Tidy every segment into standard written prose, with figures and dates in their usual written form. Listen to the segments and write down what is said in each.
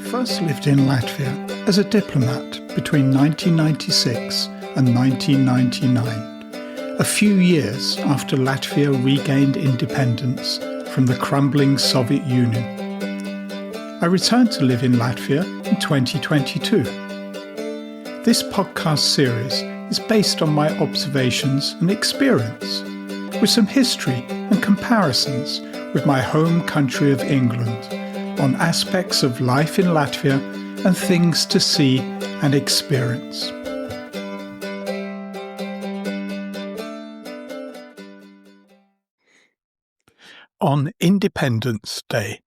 first lived in Latvia as a diplomat between 1996 and 1999, a few years after Latvia regained independence from the crumbling Soviet Union. I returned to live in Latvia in 2022. This podcast series is based on my observations and experience, with some history and comparisons with my home country of England on aspects of life in Latvia and things to see and experience. On Independence Day.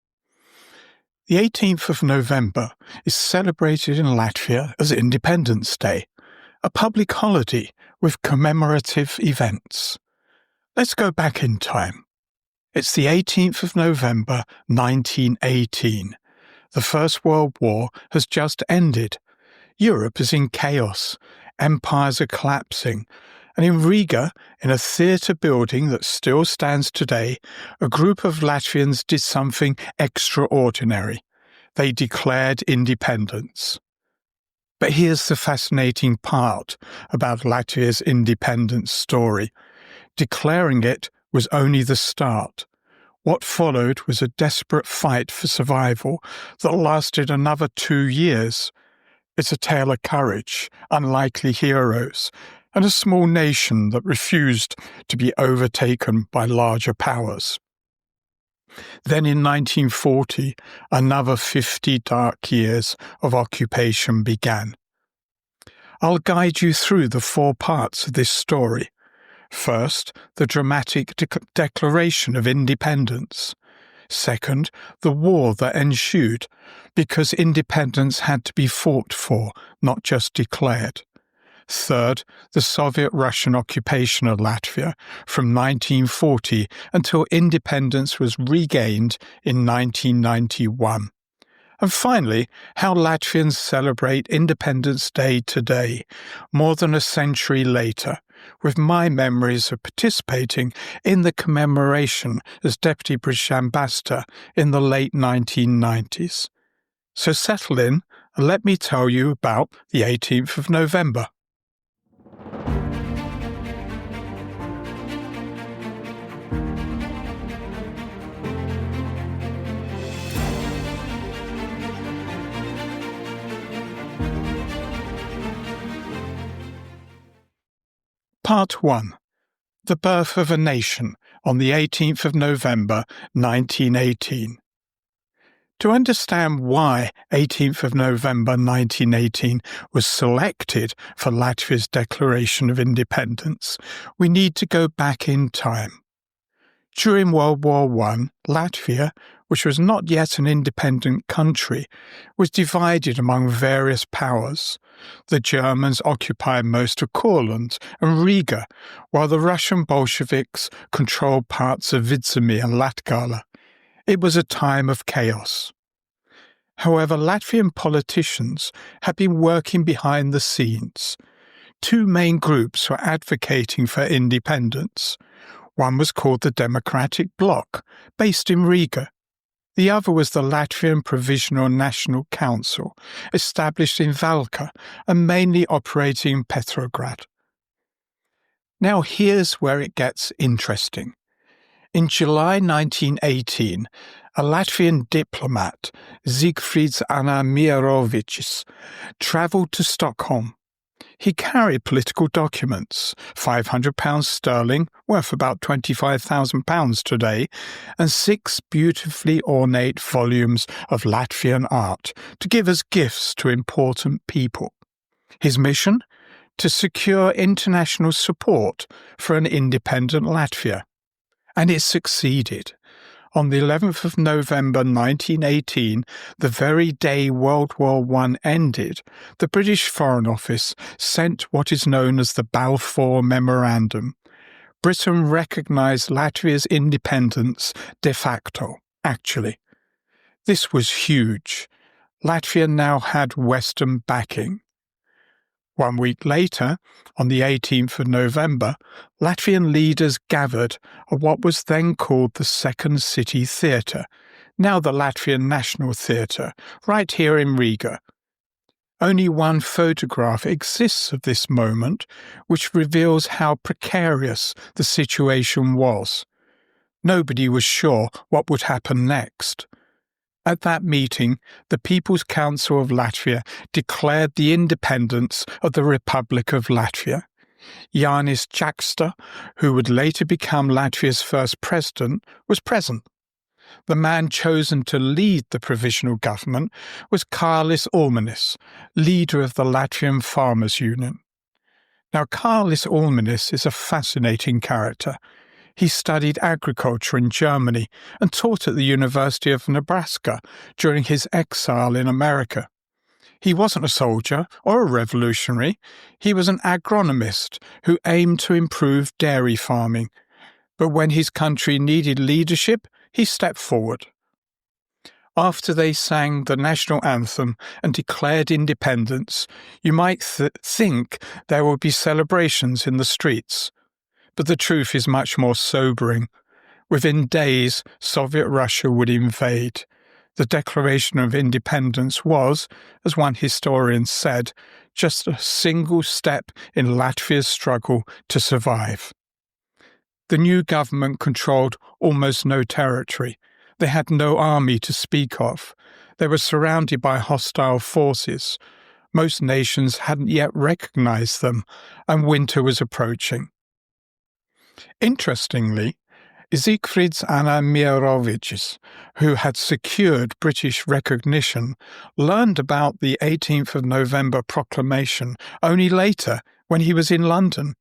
The 18th of November is celebrated in Latvia as Independence Day, a public holiday with commemorative events. Let's go back in time. It's the 18th of November 1918. The First World War has just ended. Europe is in chaos. Empires are collapsing. And in Riga, in a theatre building that still stands today, a group of Latvians did something extraordinary. They declared independence. But here's the fascinating part about Latvia's independence story. Declaring it was only the start. What followed was a desperate fight for survival that lasted another 2 years. It's a tale of courage, unlikely heroes, and a small nation that refused to be overtaken by larger powers. Then in 1940, another 50 dark years of occupation began. I'll guide you through the 4 parts of this story. First, the dramatic declaration of independence. Second, the war that ensued, because independence had to be fought for, not just declared. Third, the Soviet-Russian occupation of Latvia from 1940 until independence was regained in 1991. And finally, how Latvians celebrate Independence Day today, more than a century later, with my memories of participating in the commemoration as Deputy British Ambassador in the late 1990s. So settle in and let me tell you about the 18th of November. Part 1. The Birth of a Nation on the 18th of November 1918. To understand why 18th of November 1918 was selected for Latvia's declaration of independence, we need to go back in time. During World War I, Latvia, which was not yet an independent country, was divided among various powers. The Germans occupied most of Courland and Riga, while the Russian Bolsheviks controlled parts of Vidzemir and Latgale. It was a time of chaos. However, Latvian politicians had been working behind the scenes. 2 main groups were advocating for independence. One was called the Democratic Bloc, based in Riga. The other was the Latvian Provisional National Council, established in Valka and mainly operating in Petrograd. Now here's where it gets interesting. In July 1918, a Latvian diplomat, Zigfrids Anamierovičs, travelled to Stockholm. He carried political documents, £500 sterling, worth about £25,000 today, and 6 beautifully ornate volumes of Latvian art to give as gifts to important people. His mission? To secure international support for an independent Latvia. And it succeeded. On the 11th of November 1918, the very day World War I ended, the British Foreign Office sent what is known as the Balfour Memorandum. Britain recognised Latvia's independence de facto, actually. This was huge. Latvia now had Western backing. 1 week later, on the 18th of November, Latvian leaders gathered at what was then called the Second City Theatre, now the Latvian National Theatre, right here in Riga. Only one photograph exists of this moment, which reveals how precarious the situation was. Nobody was sure what would happen next. At that meeting, the People's Council of Latvia declared the independence of the Republic of Latvia. Jānis Čakste, who would later become Latvia's first president, was present. The man chosen to lead the provisional government was Kārlis Ulmanis, leader of the Latvian Farmers' Union. Now, Kārlis Ulmanis is a fascinating character. He studied agriculture in Germany and taught at the University of Nebraska during his exile in America. He wasn't a soldier or a revolutionary. He was an agronomist who aimed to improve dairy farming. But when his country needed leadership, he stepped forward. After they sang the national anthem and declared independence, you might think there would be celebrations in the streets. But the truth is much more sobering. Within days, Soviet Russia would invade. The Declaration of Independence was, as one historian said, just a single step in Latvia's struggle to survive. The new government controlled almost no territory. They had no army to speak of. They were surrounded by hostile forces. Most nations hadn't yet recognized them, and winter was approaching. Interestingly, Zygfrids Anna Mierovics, who had secured British recognition, learned about the 18th of November proclamation only later when he was in London.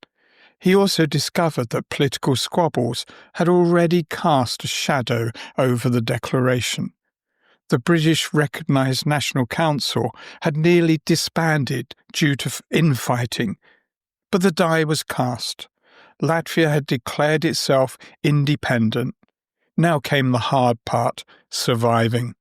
He also discovered that political squabbles had already cast a shadow over the declaration. The British recognised National Council had nearly disbanded due to infighting, but the die was cast. Latvia had declared itself independent. Now came the hard part, surviving.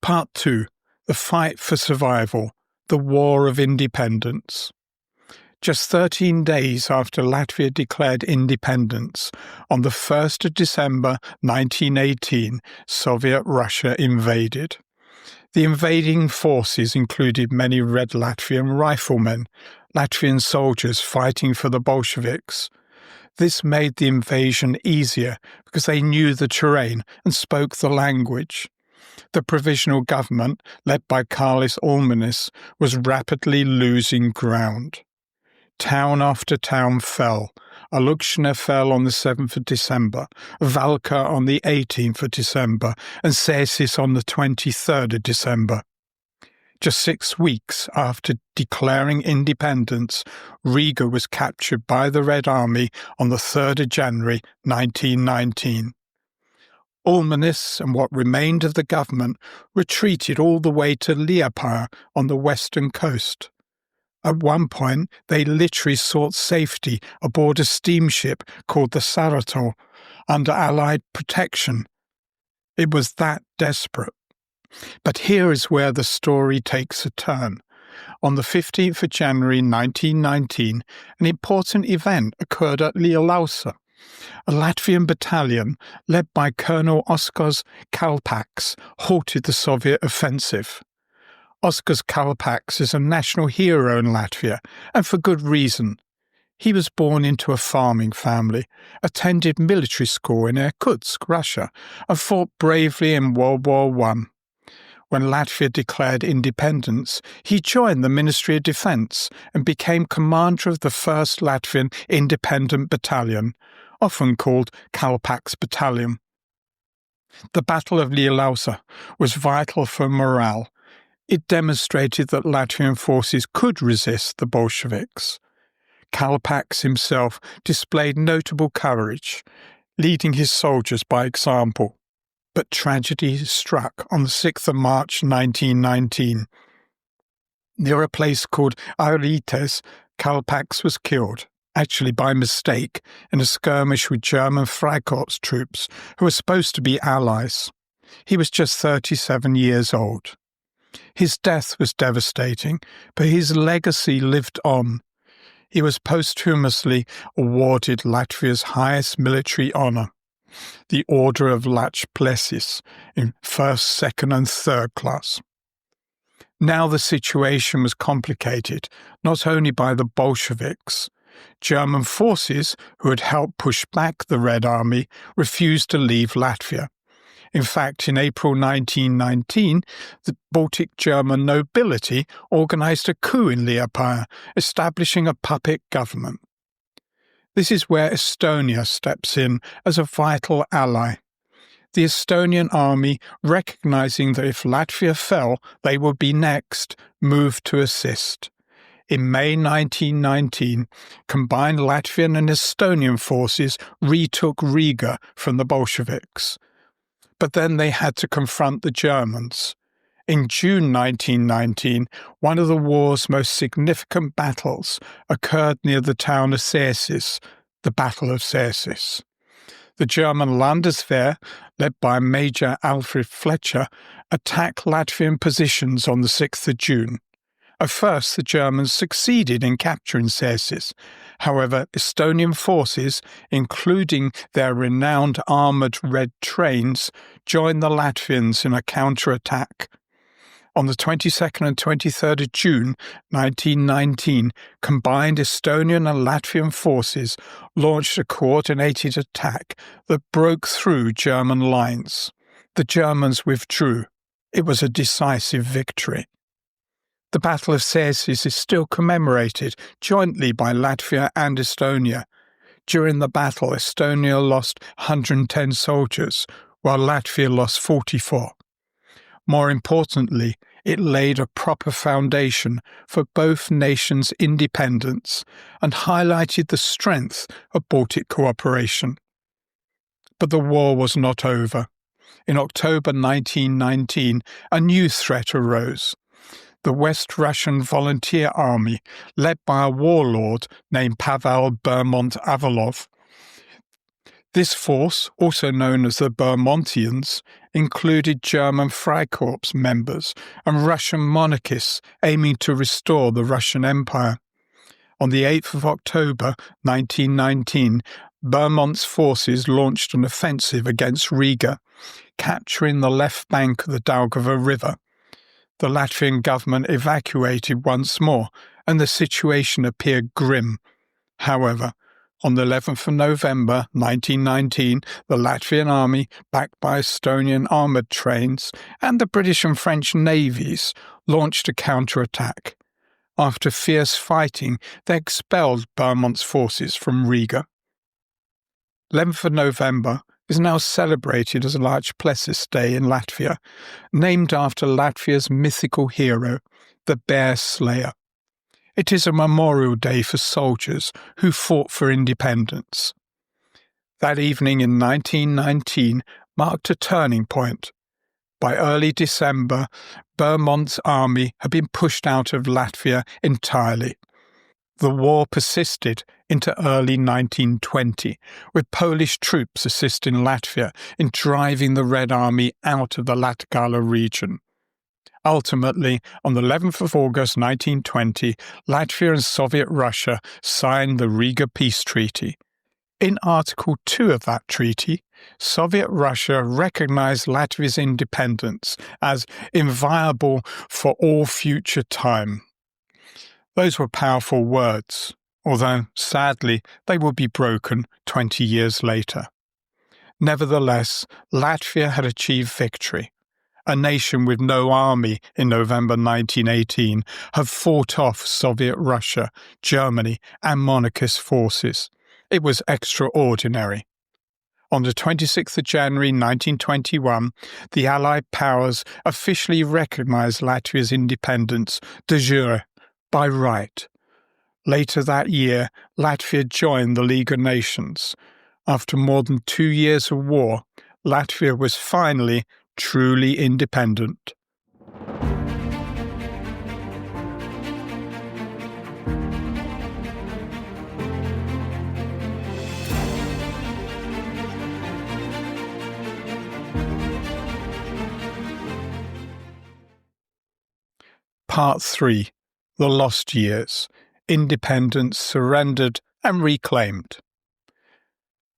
Part 2. The Fight for Survival, the War of Independence. Just 13 days after Latvia declared independence, on the 1st of December 1918, Soviet Russia invaded. The invading forces included many Red Latvian riflemen, Latvian soldiers fighting for the Bolsheviks. This made the invasion easier because they knew the terrain and spoke the language. The provisional government, led by Kārlis Ulmanis, was rapidly losing ground. Town after town fell. Alukšna fell on the 7th of December, Valka on the 18th of December, and Cēsis on the 23rd of December. Just 6 weeks after declaring independence, Riga was captured by the Red Army on the 3rd of January 1919. Ulmanis and what remained of the government retreated all the way to Liepāja on the western coast. At one point, they literally sought safety aboard a steamship called the Saratov under Allied protection. It was that desperate. But here is where the story takes a turn. On the 15th of January 1919, an important event occurred at Lielausa. A Latvian battalion, led by Colonel Oskars Kalpaks, halted the Soviet offensive. Oskars Kalpaks is a national hero in Latvia, and for good reason. He was born into a farming family, attended military school in Irkutsk, Russia, and fought bravely in World War I. When Latvia declared independence, he joined the Ministry of Defence and became commander of the 1st Latvian Independent Battalion, often called Kalpaks Battalion. The Battle of Lielausa was vital for morale. It demonstrated that Latvian forces could resist the Bolsheviks. Kalpaks himself displayed notable courage, leading his soldiers by example. But tragedy struck on the 6th of March 1919. Near a place called Airites, Kalpaks was killed, actually by mistake, in a skirmish with German Freikorps troops who were supposed to be allies. He was just 37 years old. His death was devastating, but his legacy lived on. He was posthumously awarded Latvia's highest military honour, the Order of Lach Plessis, in first, second and third class. Now the situation was complicated, not only by the Bolsheviks. German forces, who had helped push back the Red Army, refused to leave Latvia. In fact, in April 1919, the Baltic German nobility organised a coup in Liepaja, establishing a puppet government. This is where Estonia steps in as a vital ally. The Estonian army, recognising that if Latvia fell, they would be next, moved to assist. In May 1919, combined Latvian and Estonian forces retook Riga from the Bolsheviks. But then they had to confront the Germans. In June 1919, one of the war's most significant battles occurred near the town of Sēsis, the Battle of Sēsis. The German Landeswehr, led by Major Alfred Fletcher, attacked Latvian positions on the 6th of June. At first, the Germans succeeded in capturing Sēsis. However, Estonian forces, including their renowned armoured red trains, joined the Latvians in a counterattack. On the 22nd and 23rd of June 1919, combined Estonian and Latvian forces launched a coordinated attack that broke through German lines. The Germans withdrew. It was a decisive victory. The Battle of Sēsis is still commemorated jointly by Latvia and Estonia. During the battle, Estonia lost 110 soldiers, while Latvia lost 44. More importantly, it laid a proper foundation for both nations' independence and highlighted the strength of Baltic cooperation. But the war was not over. In October 1919, a new threat arose. The West Russian Volunteer Army, led by a warlord named Pavel Bermont-Avalov. This force, also known as the Bermontians, included German Freikorps members and Russian monarchists aiming to restore the Russian Empire. On the 8th of October 1919, Bermont's forces launched an offensive against Riga, capturing the left bank of the Daugava River. The Latvian government evacuated once more, and the situation appeared grim. However, on the 11th of November 1919, the Latvian army, backed by Estonian armoured trains and the British and French navies, launched a counterattack. After fierce fighting, they expelled Bermont's forces from Riga. 11th of November is now celebrated as Lach Plessis Day in Latvia, named after Latvia's mythical hero, the Bear Slayer. It is a memorial day for soldiers who fought for independence. That evening in 1919 marked a turning point. By early December, Bermont's army had been pushed out of Latvia entirely. The war persisted into early 1920, with Polish troops assisting Latvia in driving the Red Army out of the Latgala region. Ultimately, on the 11th of August 1920, Latvia and Soviet Russia signed the Riga Peace Treaty. In Article 2 of that treaty, Soviet Russia recognized Latvia's independence as inviolable for all future time. Those were powerful words, although, sadly, they would be broken 20 years later. Nevertheless, Latvia had achieved victory. A nation with no army in November 1918 had fought off Soviet Russia, Germany, and monarchist forces. It was extraordinary. On the 26th of January 1921, the Allied powers officially recognized Latvia's independence de jure, by right. Later that year, Latvia joined the League of Nations. After more than 2 years of war, Latvia was finally truly independent. Part 3. The Lost Years. Independence surrendered and reclaimed.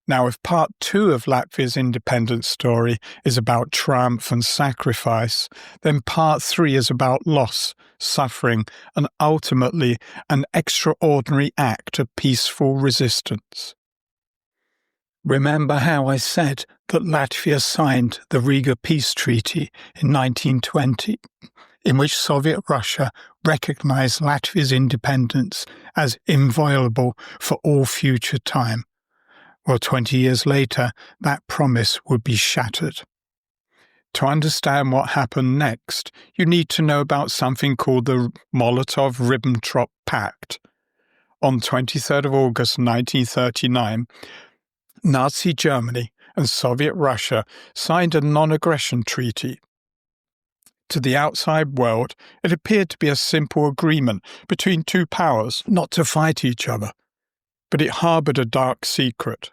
Now, if Part 2 of Latvia's independence story is about triumph and sacrifice, then Part 3 is about loss, suffering, and ultimately an extraordinary act of peaceful resistance. Remember how I said that Latvia signed the Riga Peace Treaty in 1920, in which Soviet Russia recognized Latvia's independence as inviolable for all future time? Well, 20 years later, that promise would be shattered. To understand what happened next, you need to know about something called the Molotov-Ribbentrop Pact. On 23rd of August 1939, Nazi Germany and Soviet Russia signed a non-aggression treaty. To the outside world, it appeared to be a simple agreement between two powers not to fight each other, but it harbored a dark secret.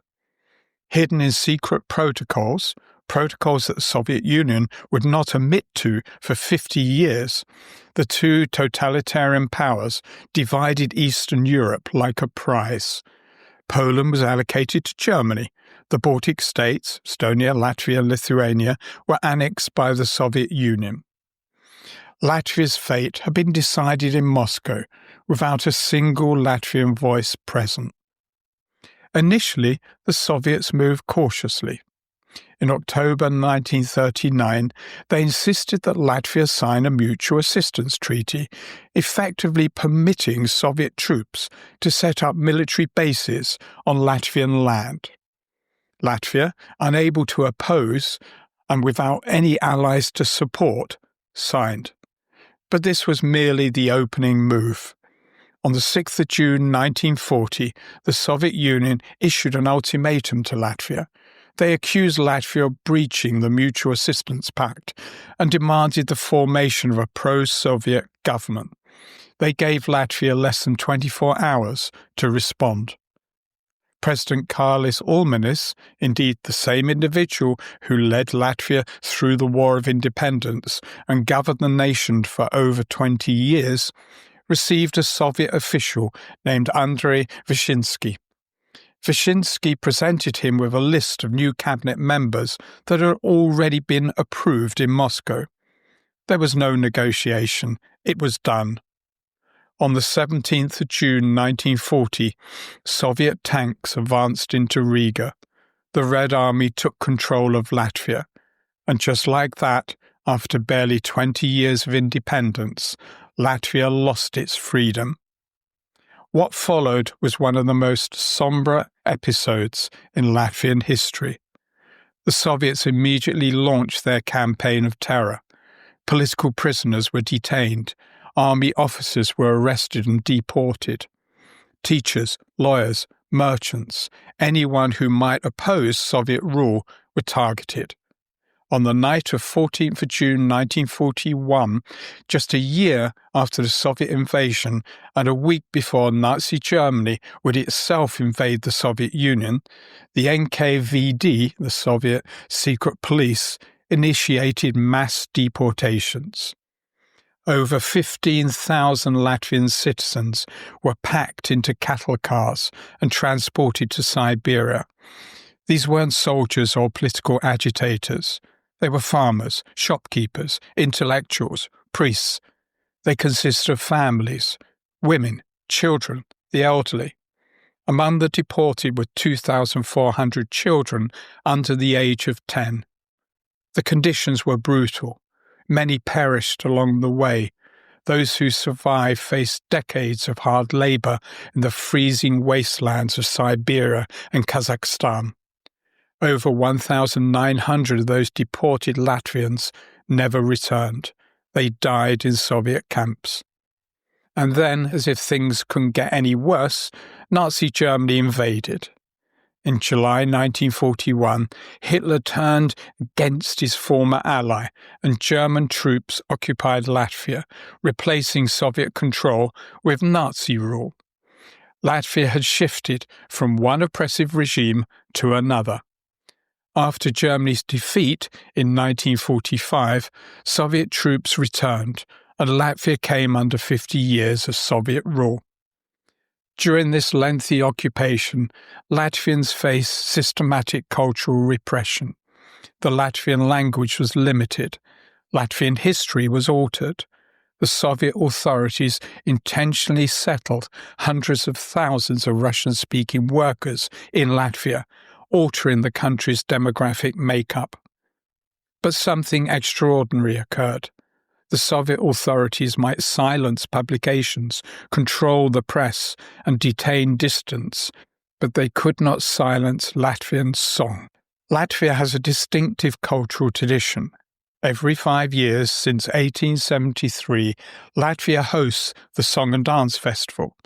Hidden in secret protocols that the Soviet Union would not admit to for 50 years, the two totalitarian powers divided Eastern Europe like a prize. Poland was allocated to Germany. The Baltic states, Estonia, Latvia, and Lithuania, were annexed by the Soviet Union. Latvia's fate had been decided in Moscow, without a single Latvian voice present. Initially, the Soviets moved cautiously. In October 1939, they insisted that Latvia sign a mutual assistance treaty, effectively permitting Soviet troops to set up military bases on Latvian land. Latvia, unable to oppose and without any allies to support, signed. But this was merely the opening move. On the 6th of June 1940, the Soviet Union issued an ultimatum to Latvia. They accused Latvia of breaching the Mutual Assistance Pact and demanded the formation of a pro-Soviet government. They gave Latvia less than 24 hours to respond. President Kārlis Ulmanis, indeed the same individual who led Latvia through the War of Independence and governed the nation for over 20 years, received a Soviet official named Andrei Vyshinsky. Vyshinsky presented him with a list of new cabinet members that had already been approved in Moscow. There was no negotiation. It was done. On the 17th of June 1940, Soviet tanks advanced into Riga. The Red Army took control of Latvia. And just like that, after barely 20 years of independence, Latvia lost its freedom. What followed was one of the most sombre episodes in Latvian history. The Soviets immediately launched their campaign of terror. Political prisoners were detained. Army officers were arrested and deported. Teachers, lawyers, merchants, anyone who might oppose Soviet rule were targeted. On the night of 14th of June 1941, just a year after the Soviet invasion and a week before Nazi Germany would itself invade the Soviet Union, the NKVD, the Soviet secret police, initiated mass deportations. Over 15,000 Latvian citizens were packed into cattle cars and transported to Siberia. These weren't soldiers or political agitators. They were farmers, shopkeepers, intellectuals, priests. They consisted of families, women, children, the elderly. Among the deported were 2,400 children under the age of 10. The conditions were brutal. Many perished along the way. Those who survived faced decades of hard labor in the freezing wastelands of Siberia and Kazakhstan. Over 1,900 of those deported Latvians never returned. They died in Soviet camps. And then, as if things couldn't get any worse, Nazi Germany invaded. In July 1941, Hitler turned against his former ally, and German troops occupied Latvia, replacing Soviet control with Nazi rule. Latvia had shifted from one oppressive regime to another. After Germany's defeat in 1945, Soviet troops returned, and Latvia came under 50 years of Soviet rule. During this lengthy occupation, Latvians faced systematic cultural repression. The Latvian language was limited. Latvian history was altered. The Soviet authorities intentionally settled hundreds of thousands of Russian-speaking workers in Latvia, altering the country's demographic makeup. But something extraordinary occurred. The Soviet authorities might silence publications, control the press, and detain dissidents, but they could not silence Latvian song. Latvia has a distinctive cultural tradition. Every 5 years since 1873, Latvia hosts the Song and Dance Festival.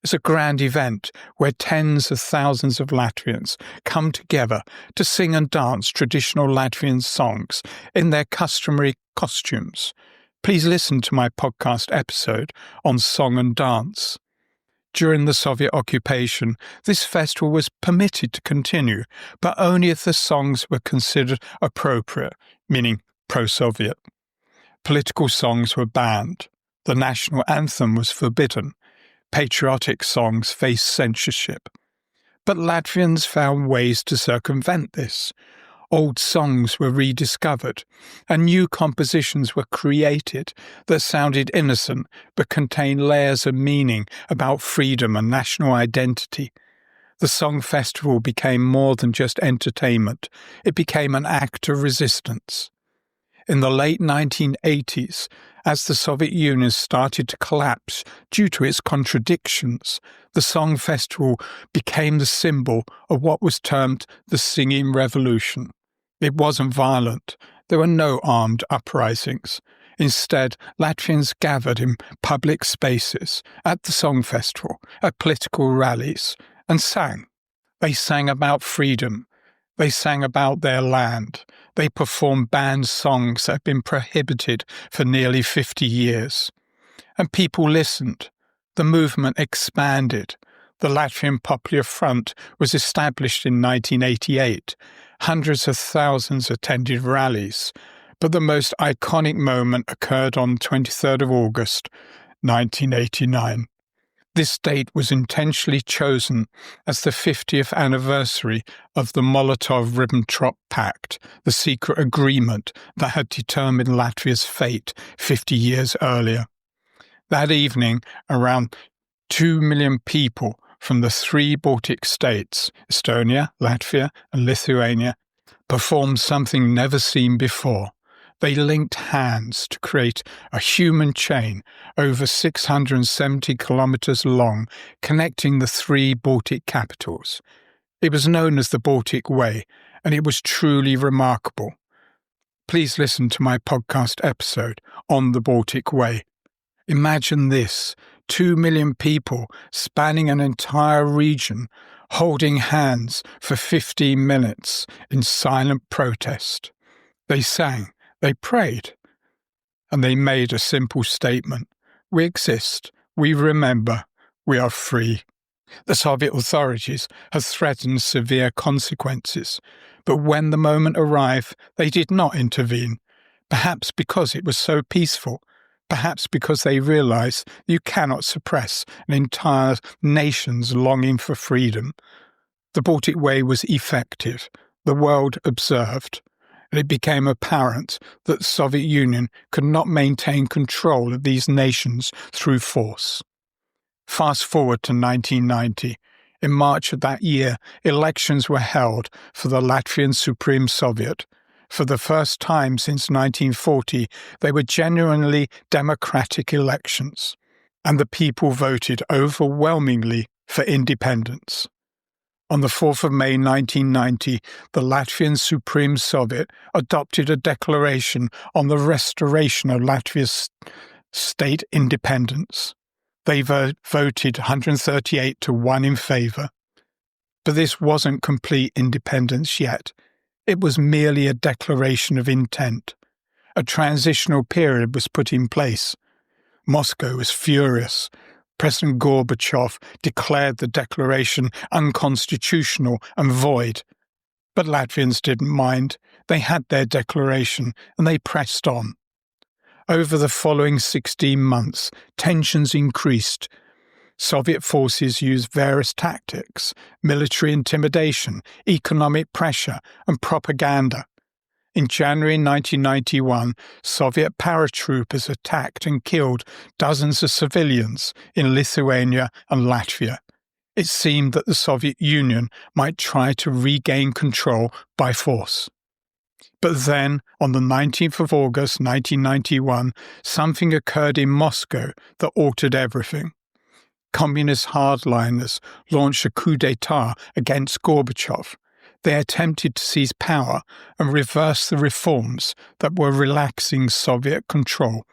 It's a grand event where tens of thousands of Latvians come together to sing and dance traditional Latvian songs in their customary costumes. Please listen to my podcast episode on song and dance. During the Soviet occupation, this festival was permitted to continue, but only if the songs were considered appropriate, meaning pro-Soviet. Political songs were banned. The national anthem was forbidden. Patriotic songs faced censorship. But Latvians found ways to circumvent this. Old songs were rediscovered, and new compositions were created that sounded innocent but contained layers of meaning about freedom and national identity. The Song Festival became more than just entertainment. It became an act of resistance. In the late 1980s, as the Soviet Union started to collapse due to its contradictions, the Song Festival became the symbol of what was termed the Singing Revolution. It wasn't violent. There were no armed uprisings. Instead, Latvians gathered in public spaces, at the Song Festival, at political rallies, and sang. They sang about freedom. They sang about their land. They performed banned songs that had been prohibited for nearly 50 years. And people listened. The movement expanded. The Latvian Popular Front was established in 1988. Hundreds of thousands attended rallies. But the most iconic moment occurred on 23rd of August, 1989. This date was intentionally chosen as the 50th anniversary of the Molotov-Ribbentrop Pact, the secret agreement that had determined Latvia's fate 50 years earlier. That evening, around 2 million people from the 3 Baltic states, Estonia, Latvia, and Lithuania, performed something never seen before. They linked hands to create a human chain over 670 kilometers long, connecting the 3 Baltic capitals. It was known as the Baltic Way, and it was truly remarkable. Please listen to my podcast episode on the Baltic Way. Imagine this, 2 million people spanning an entire region, holding hands for 15 minutes in silent protest. They sang. They prayed, and they made a simple statement. We exist, we remember, we are free. The Soviet authorities had threatened severe consequences, but when the moment arrived, they did not intervene, perhaps because it was so peaceful, perhaps because they realized you cannot suppress an entire nation's longing for freedom. The Baltic Way was effective. The world observed. And it became apparent that the Soviet Union could not maintain control of these nations through force. Fast forward to 1990. In March of that year, elections were held for the Latvian Supreme Soviet. For the first time since 1940, they were genuinely democratic elections, and the people voted overwhelmingly for independence. On the 4th of May 1990, the Latvian Supreme Soviet adopted a declaration on the restoration of Latvia's state independence. They voted 138 to 1 in favour. But this wasn't complete independence yet. It was merely a declaration of intent. A transitional period was put in place. Moscow was furious. President Gorbachev declared the declaration unconstitutional and void. But Latvians didn't mind. They had their declaration and they pressed on. Over the following 16 months, tensions increased. Soviet forces used various tactics: military intimidation, economic pressure, and propaganda. In January 1991, Soviet paratroopers attacked and killed dozens of civilians in Lithuania and Latvia. It seemed that the Soviet Union might try to regain control by force. But then, on the 19th of August 1991, something occurred in Moscow that altered everything. Communist hardliners launched a coup d'etat against Gorbachev. They attempted to seize power and reverse the reforms that were relaxing Soviet control.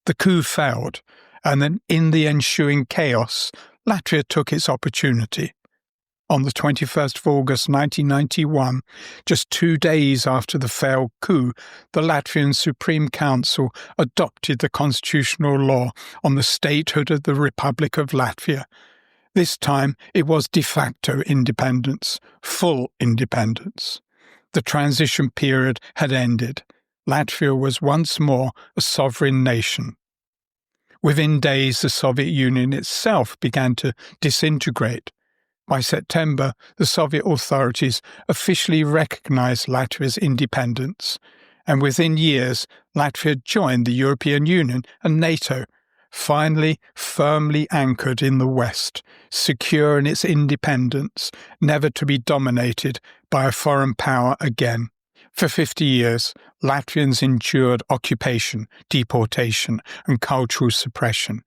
The coup failed, and then in the ensuing chaos, Latvia took its opportunity. On the 21st of August 1991, just 2 days after the failed coup, the Latvian Supreme Council adopted the constitutional law on the statehood of the Republic of Latvia. This time it was de facto independence, full independence. The transition period had ended. Latvia was once more a sovereign nation. Within days, the Soviet Union itself began to disintegrate. By September, the Soviet authorities officially recognized Latvia's independence, and within years, Latvia joined the European Union and NATO, finally firmly anchored in the West, secure in its independence, never to be dominated by a foreign power again. For 50 years, Latvians endured occupation, deportation, and cultural suppression.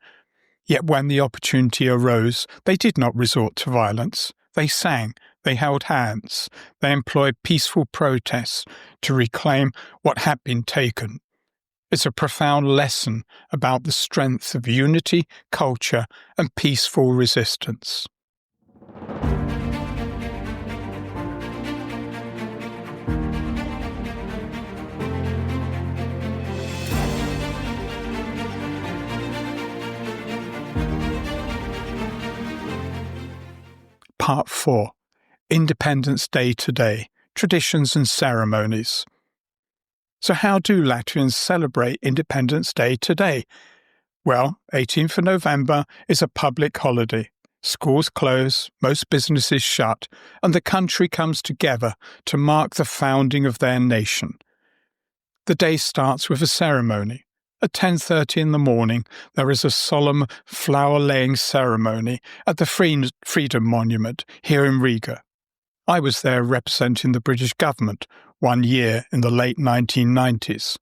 Yet when the opportunity arose, they did not resort to violence. They sang, they held hands, they employed peaceful protests to reclaim what had been taken. It's a profound lesson about the strength of unity, culture, and peaceful resistance. Part 4. Independence Day today, Traditions and Ceremonies. So how do Latvians celebrate Independence Day today? Well, 18th of November is a public holiday. Schools close, most businesses shut, and the country comes together to mark the founding of their nation. The day starts with a ceremony. At 10:30 in the morning, there is a solemn flower-laying ceremony at the Freedom Monument here in Riga. I was there representing the British government 1 year in the late 1990s.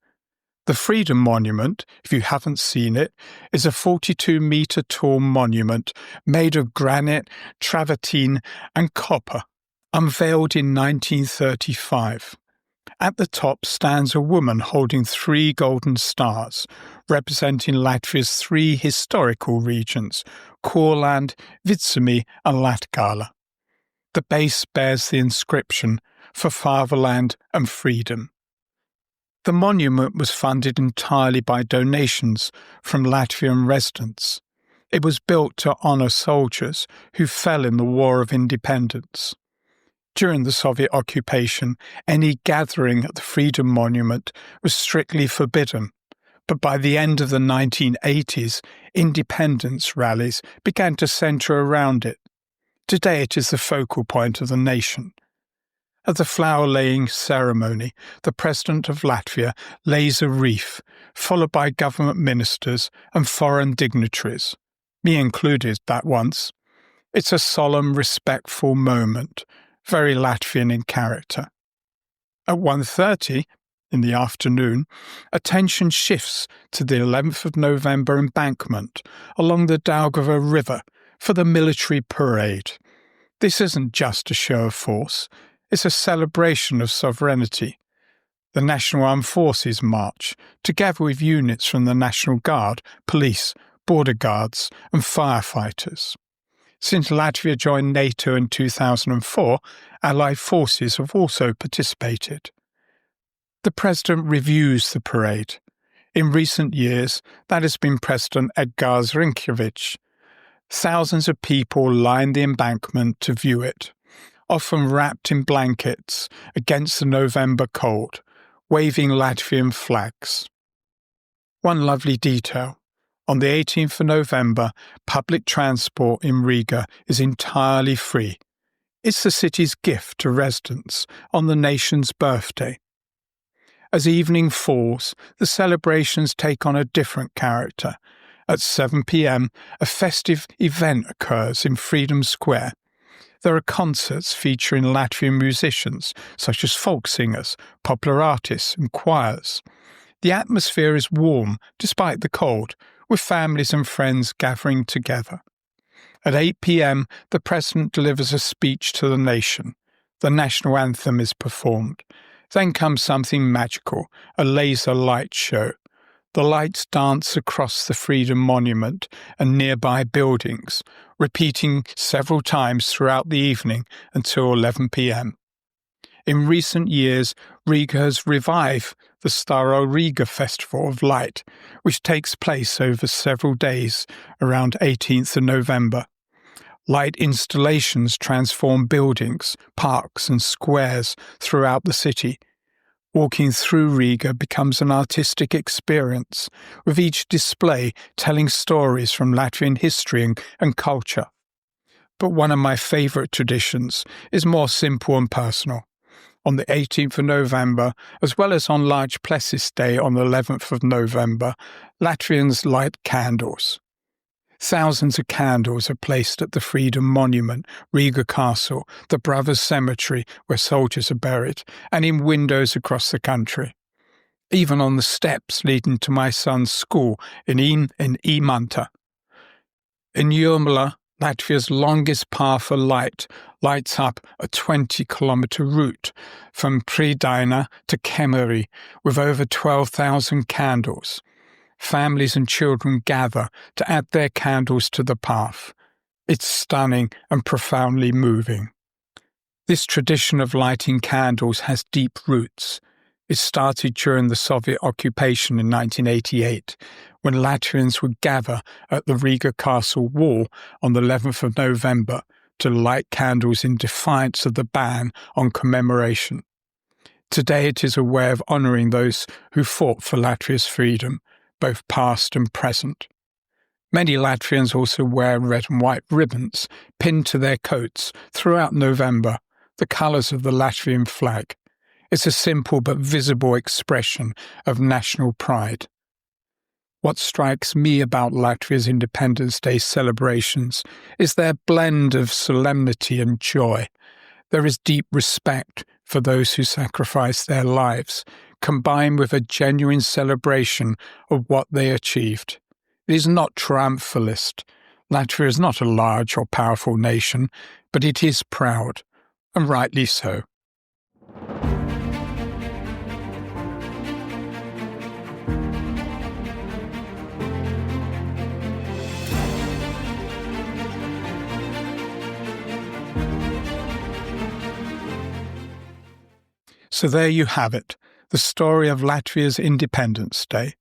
The Freedom Monument, if you haven't seen it, is a 42-metre tall monument made of granite, travertine and copper, unveiled in 1935. At the top stands a woman holding 3 golden stars, representing Latvia's 3 historical regions, Courland, Vitsumi and Latgale. The base bears the inscription, "For Fatherland and Freedom." The monument was funded entirely by donations from Latvian residents. It was built to honour soldiers who fell in the War of Independence. During the Soviet occupation, any gathering at the Freedom Monument was strictly forbidden, but by the end of the 1980s, independence rallies began to centre around it. Today it is the focal point of the nation. At the flower-laying ceremony, the President of Latvia lays a wreath, followed by government ministers and foreign dignitaries, me included that once. It's a solemn, respectful moment, very Latvian in character. At 1:30 in the afternoon, attention shifts to the 11th of November embankment along the Daugava River for the military parade. This isn't just a show of force, it's a celebration of sovereignty. The National Armed Forces march, together with units from the National Guard, police, border guards and firefighters. Since Latvia joined NATO in 2004, Allied forces have also participated. The President reviews the parade. In recent years, that has been President Edgars Rinkēvičs. Thousands of people line the embankment to view it, often wrapped in blankets against the November cold, waving Latvian flags. One lovely detail. On the 18th of November, public transport in Riga is entirely free. It's the city's gift to residents on the nation's birthday. As evening falls, the celebrations take on a different character. At 7 p.m, a festive event occurs in Freedom Square. There are concerts featuring Latvian musicians, such as folk singers, popular artists and choirs. The atmosphere is warm, despite the cold, with families and friends gathering together. At 8 p.m, the President delivers a speech to the nation. The national anthem is performed. Then comes something magical, a laser light show. The lights dance across the Freedom Monument and nearby buildings, repeating several times throughout the evening until 11 p.m. In recent years, Riga has revived the Staro Riga Festival of Light, which takes place over several days around 18th of November. Light installations transform buildings, parks and squares throughout the city. Walking through Riga becomes an artistic experience, with each display telling stories from Latvian history and culture. But one of my favourite traditions is more simple and personal. On the 18th of November, as well as on Large Plessis Day on the 11th of November, Latvians light candles. Thousands of candles are placed at the Freedom Monument, Riga Castle, the Brothers' Cemetery where soldiers are buried, and in windows across the country. Even on the steps leading to my son's school in Imanta. In Jurmala, Latvia's longest path for light lights up a 20-kilometre route from Prīdaina to Kemeri with over 12,000 candles. Families and children gather to add their candles to the path. It's stunning and profoundly moving. This tradition of lighting candles has deep roots. It started during the Soviet occupation in 1988, when Latvians would gather at the Riga Castle wall on the 11th of November to light candles in defiance of the ban on commemoration. Today it is a way of honouring those who fought for Latvia's freedom, both past and present. Many Latvians also wear red and white ribbons pinned to their coats throughout November, the colours of the Latvian flag. It's a simple but visible expression of national pride. What strikes me about Latvia's Independence Day celebrations is their blend of solemnity and joy. There is deep respect for those who sacrificed their lives, combined with a genuine celebration of what they achieved. It is not triumphalist. Latvia is not a large or powerful nation, but it is proud, and rightly so. So there you have it, the story of Latvia's Independence Day.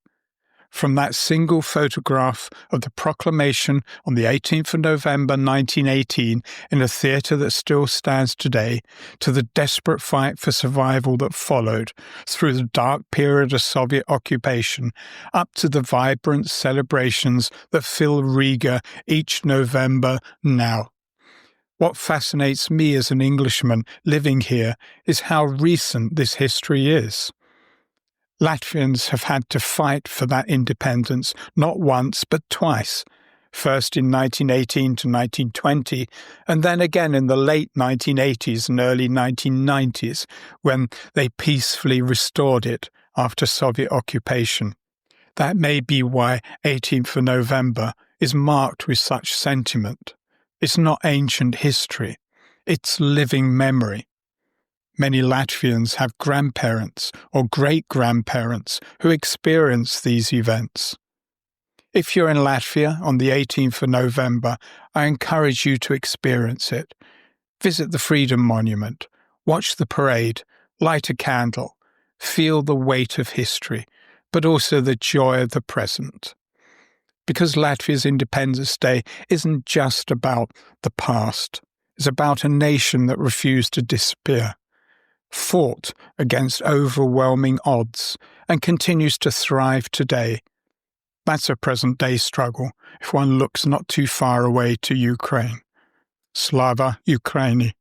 From that single photograph of the proclamation on the 18th of November 1918 in a theatre that still stands today, to the desperate fight for survival that followed through the dark period of Soviet occupation, up to the vibrant celebrations that fill Riga each November now. What fascinates me as an Englishman living here is how recent this history is. Latvians have had to fight for that independence not once but twice, first in 1918 to 1920, and then again in the late 1980s and early 1990s when they peacefully restored it after Soviet occupation. That may be why 18th of November is marked with such sentiment. It's not ancient history, it's living memory. Many Latvians have grandparents or great-grandparents who experienced these events. If you're in Latvia on the 18th of November, I encourage you to experience it. Visit the Freedom Monument, watch the parade, light a candle, feel the weight of history, but also the joy of the present. Because Latvia's Independence Day isn't just about the past. It's about a nation that refused to disappear, fought against overwhelming odds, and continues to thrive today. That's a present-day struggle if one looks not too far away to Ukraine. Slava Ukraini.